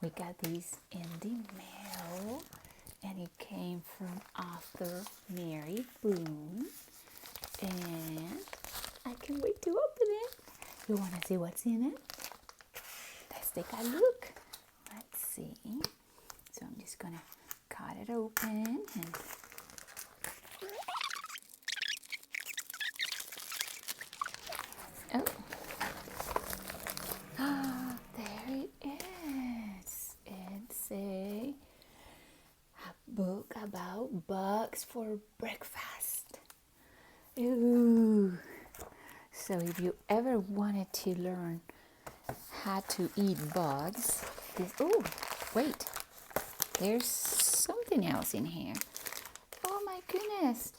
We got these in the mail, and it came from author Mary Boone. And I can't wait to open it. You want to see what's in it? Let's take a look. Let's see. So I'm just going to cut it open and there it is. It's a book about bugs for breakfast. Ooh. So if you ever wanted to learn how to eat bugs, oh, wait, there's something else in here. Oh my goodness.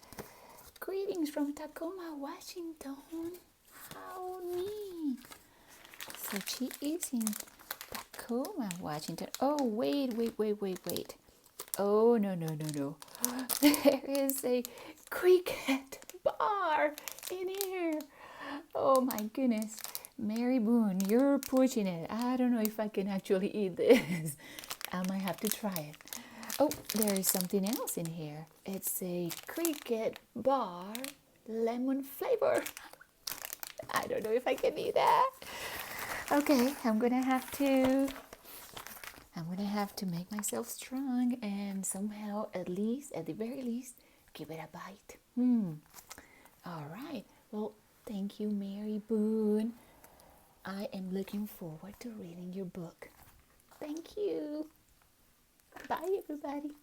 Greetings from Tacoma, Washington. How neat. So she is in Tacoma, Washington. Oh, wait. Oh, no. There is a cricket bar in here. Oh my goodness. Mary Boone, you're pushing it. I don't know if I can actually eat this. I might have to try it. Oh, there is something else in here. It's a cricket bar lemon flavor. I don't know if I can eat that. Okay, I'm gonna have to make myself strong and somehow, at the very least, give it a bite. All right. Well, thank you, Mary Boone. I am looking forward to reading your book. Thank you. Bye, everybody.